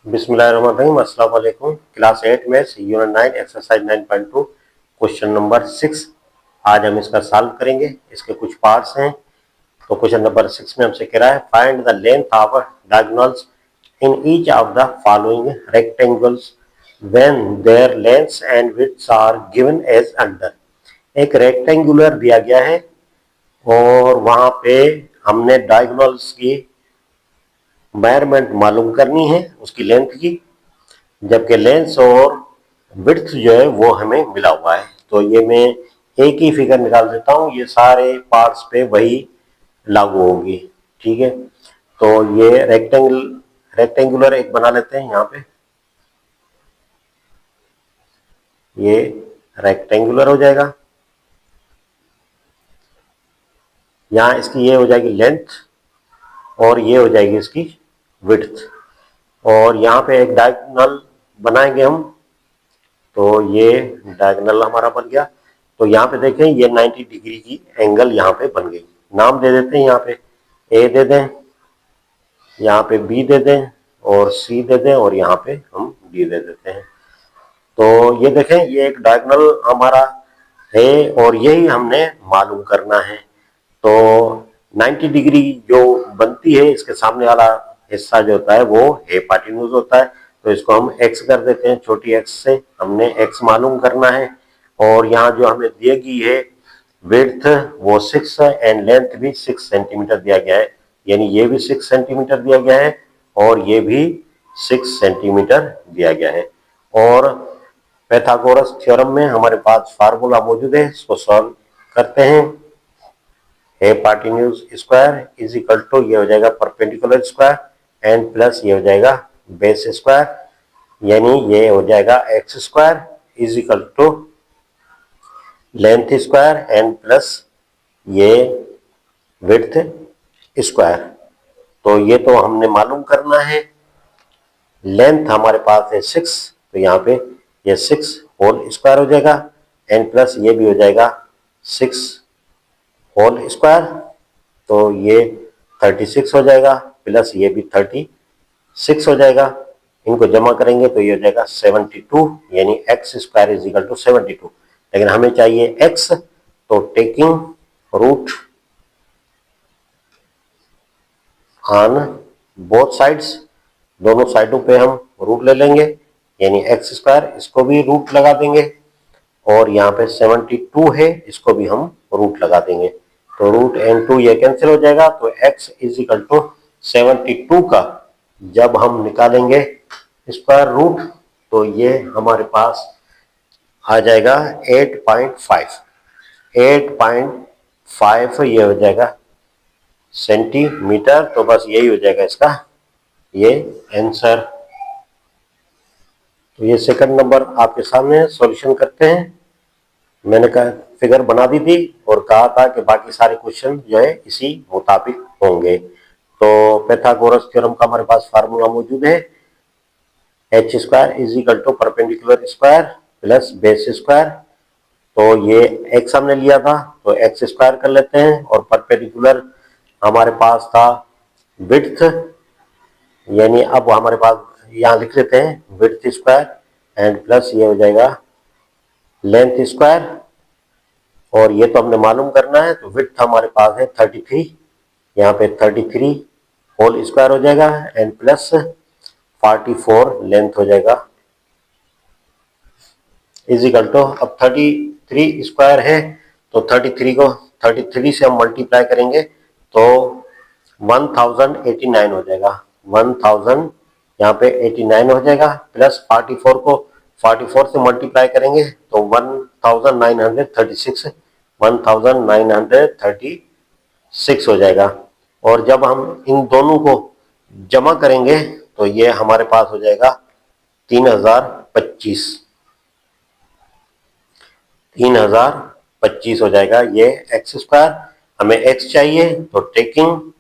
बिस्मिल्लाहिर्रहमानिर्रहीम। अस्सलाम वालेकुम। क्लास 8 में यूनिट 9 एक्सरसाइज 9.2 क्वेश्चन नंबर 6 आज हम इसका सॉल्व करेंगे। इसके कुछ पार्ट्स हैं। तो क्वेश्चन नंबर 6 में हमसे कह रहा है find the length of diagonals in each of the following rectangles when their lengths and widths are given as under. एक रेक्टेंगुलर दिया गया है और वहां पे हमने डायगोनल्स की मेजरमेंट मालूम करनी है, उसकी लेंथ की, जबकि लेंथ और विड्थ जो है वो हमें मिला हुआ है। तो ये मैं एक ही फिगर निकाल देता हूँ, ये सारे पार्ट्स पे वही लागू होगी। ठीक है, तो ये रेक्टेंगुलर एक बना लेते हैं। यहाँ पे ये रेक्टेंगुलर हो जाएगा, यहाँ इसकी ये हो जाएगी लेंथ और ये हो जाएगी इसकी विड्थ, और यहाँ पे एक डायगोनल बनाएंगे हम। तो ये डायगोनल हमारा बन गया। तो यहाँ पे देखें ये 90 डिग्री की एंगल यहाँ पे बन गई। नाम दे देते हैं, यहाँ पे ए दे दें, यहाँ पे बी दे दें और सी दे दें और यहाँ पे हम डी दे देते हैं। तो ये देखें ये एक डायगोनल हमारा है और यही हमने मालूम करना है। तो 90 डिग्री जो बनती है, इसके सामने वाला हिस्सा जो होता है वो हेपाटिन्यूज होता है। तो इसको हम x कर देते हैं, छोटी x से हमने x मालूम करना है। और यहाँ जो हमें दी गई है विड्थ वो 6 एंड लेंथ भी 6 सेंटीमीटर दिया गया है, यानी ये भी 6 सेंटीमीटर दिया गया है और ये भी 6 सेंटीमीटर दिया गया है। और पैथागोरस थ्योरम में हमारे पास फार्मूला मौजूद है, इसको सॉल्व करते हैं। हेपाटिन्यूज स्क्वायर इज इक्वल टू ये हो जाएगा परपेंडिकुलर स्क्वायर एंड प्लस ये हो जाएगा बेस स्क्वायर, यानी ये हो जाएगा x square is equal to length square and plus ये विड्थ स्क्वायर। तो ये तो हमने मालूम करना है। लेंथ हमारे पास है 6, तो यहाँ पे ये 6 होल स्क्वायर हो जाएगा एंड प्लस ये भी हो जाएगा 6 होल स्क्वायर। तो ये 36 हो जाएगा प्लस ये भी 36 हो जाएगा। इनको जमा करेंगे तो ये हो जाएगा 72, यानी x square is equal to 72। लेकिन हमें चाहिए एक्स, तो taking root on both sides, दोनों साइडों पे हम रूट ले लेंगे, यानी एक्स स्क्वायर, इसको भी रूट लगा देंगे और यहाँ पे 72 है, इसको भी हम रूट लगा देंगे। तो रूट एंड 2 ये कैंसिल हो जाएगा। तो x इज इक्वल टू 72 का जब हम निकालेंगे स्क्वायर रूट तो ये हमारे पास आ जाएगा 8.5 ये हो जाएगा सेंटीमीटर। तो बस यही हो जाएगा इसका ये आंसर। तो ये सेकंड नंबर आपके सामने सॉल्यूशन करते हैं। मैंने कहा फिगर बना दी थी और कहा था कि बाकी सारे क्वेश्चन जो है इसी मुताबिक होंगे। तो पैथागोरस थ्योरम का हमारे पास फार्मूला मौजूद है, H square is equal to perpendicular square plus base square. तो ये एक्स हमने लिया था तो एक्स स्क्वायर कर लेते हैं, और परपेंडिकुलर हमारे पास था विड्थ, यानी अब हमारे पास यहाँ लिख लेते हैं विड्थ स्क्वायर एंड प्लस ये हो जाएगा लेंथ स्क्वायर, और ये तो हमने मालूम करना है। तो विड्थ हमारे पास है 33, यहाँ पे 33 होल स्क्वायर हो जाएगा एंड प्लस 44 लेंथ हो जाएगा इज इक्वल टू, अब 33 स्क्वायर है तो 33 को 33 से हम मल्टीप्लाई करेंगे तो 1089 हो जाएगा। 1000 यहाँ पे 89 हो जाएगा, प्लस 44 को 44 से मल्टीप्लाई करेंगे तो 1936 1936 हो जाएगा। और जब हम इन दोनों को जमा करेंगे तो ये हमारे पास हो जाएगा 3025 हो जाएगा। ये एक्स स्क्वायर, हमें एक्स चाहिए तो taking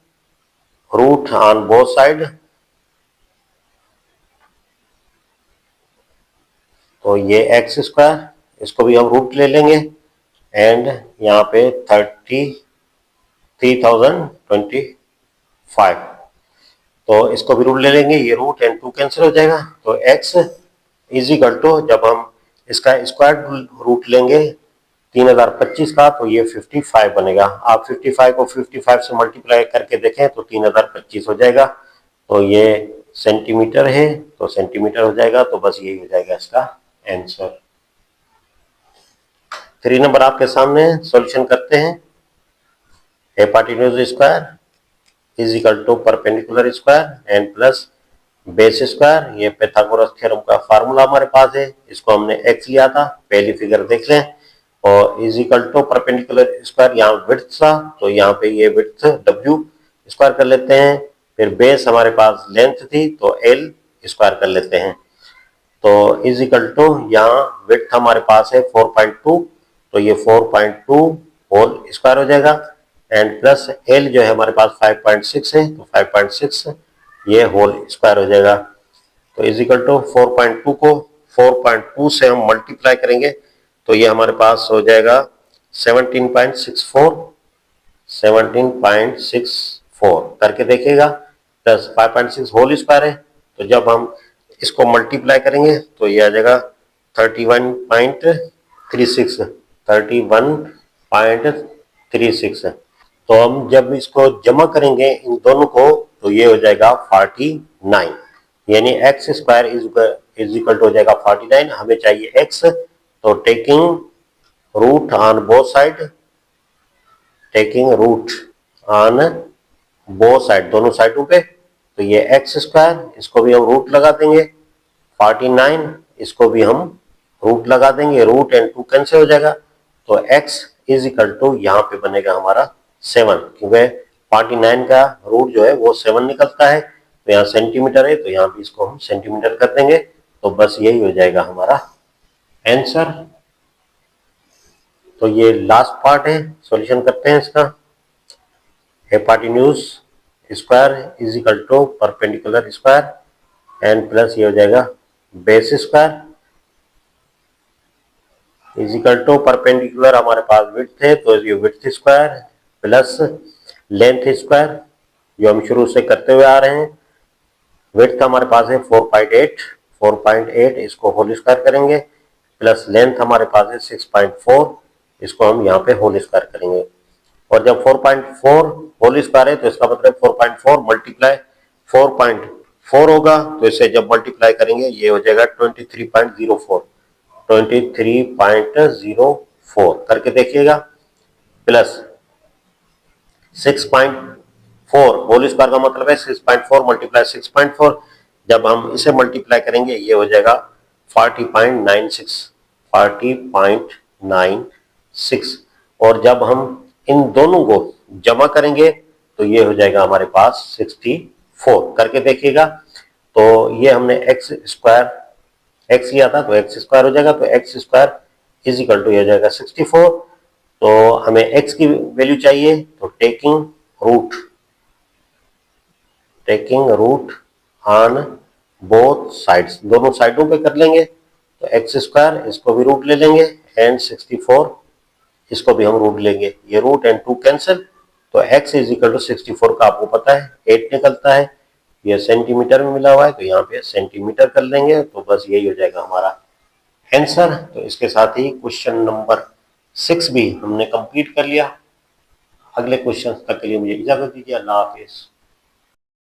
root on both side, तो ये एक्स स्क्वायर, इसको भी हम रूट ले लेंगे एंड यहाँ पे 3025 तो इसको भी रूट ले लेंगे, ये रूट एंड 2 कैंसिल हो जाएगा। तो x इज इक्वल टू, जब हम इसका स्क्वायर रूट लेंगे 3025 का, तो ये 55 बनेगा। आप 55 को 55 से मल्टीप्लाई करके देखें तो 3025 हो जाएगा। तो ये सेंटीमीटर है, तो सेंटीमीटर हो जाएगा। तो बस यही हो जाएगा इसका आंसर। 3 नंबर आपके सामने, सॉल्यूशन करते हैं। Hypotenuse square is equal to perpendicular square and plus base square. ये पाइथागोरस थ्योरम का फार्मूला हमारे पास है, इसको हमने x लिया था, पहली फिगर देख लें। और is equal to perpendicular square, यहाँ विड्थ था तो यहाँ पे ये विड्थ w स्क्वायर कर लेते हैं। फिर बेस हमारे पास लेंथ थी तो l स्क्वायर कर लेते हैं। तो इज इक्वल टू, यहाँ विड्थ हमारे पास है 4.2, तो ये 4.2 होल स्क्वायर हो जाएगा। एंड प्लस l जो है हमारे पास 5.6 है, तो 5.6 ये होल स्क्वायर हो जाएगा। तो इज इक्वल टू 4.2 को 4.2 से हम मल्टीप्लाई करेंगे तो ये हमारे पास हो जाएगा 17.64 करके देखिएगा। प्लस 5.6 होल स्क्वायर है, तो जब हम इसको मल्टीप्लाई करेंगे तो ये आ जाएगा 31.36। तो हम जब इसको जमा करेंगे इन दोनों को तो ये हो जाएगा 49, यानी x square is equal to हो जाएगा 49। हमें चाहिए एक्स, तो taking root on both side, taking root on both side, दोनों साइडों पे, तो ये एक्स स्क्वायर, इसको भी हम रूट लगा देंगे, 49 इसको भी हम रूट लगा देंगे, रूट एंड 2 कैंसिल हो जाएगा। तो x इज इक्वल टू यहाँ पे बनेगा हमारा 7, क्योंकि 49 का रूट जो है वो 7 निकलता है। तो यहाँ सेंटीमीटर है, तो यहाँ भी इसको हम सेंटीमीटर कर देंगे। तो बस यही हो जाएगा हमारा आंसर। तो ये लास्ट पार्ट है, सॉल्यूशन करते हैं इसका। Hypotenuse square is equal to perpendicular square and plus ये हो जाएगा base square is equal to perpendicular हमारे पास विड्थ है, तो ये width square plus length square, जो हम शुरू से करते हुए आ रहे हैं। विड्थ हमारे पास है 4.8, इसको होल स्क्वायर करेंगे, प्लस लेंथ हमारे पास है 6.4, इसको हम यहाँ पे होल स्क्वायर करेंगे। और जब 4.4 होल स्क्वायर है तो इसका मतलब 4.4 मल्टीप्लाई 4.4 होगा, तो इसे जब मल्टीप्लाई करेंगे ये हो जाएगा 23.04 करके देखिएगा। प्लस 6.4 होल स्क्वायर का मतलब है 6.4 मल्टीप्लाई 6.4, जब हम इसे मल्टीप्लाई करेंगे ये हो जाएगा 40.96। और जब हम इन दोनों को जमा करेंगे तो ये हो जाएगा हमारे पास 64 करके देखिएगा। तो ये हमने एक्स लिया था, तो एक्स स्क्वायर हो जाएगा, तो x square is equal to हो जाएगा 64। तो हमें एक्स की वैल्यू चाहिए, तो taking root on both sides, दोनों साइडों पे कर लेंगे। तो एक्स स्क्वायर, इसको भी रूट ले लेंगे, एंड 64 इसको भी हम रूट लेंगे, ये रूट एंड 2 कैंसिल। तो x इज इक्वल टू 64 का आपको पता है 8 निकलता है, ये सेंटीमीटर में मिला हुआ है, तो यहाँ पे सेंटीमीटर कर लेंगे। तो बस यही हो जाएगा हमारा आंसर। तो इसके साथ ही क्वेश्चन नंबर 6 भी हमने कंप्लीट कर लिया। अगले क्वेश्चन तक के लिए मुझे इजाजत दीजिए। अल्लाह हाफिज।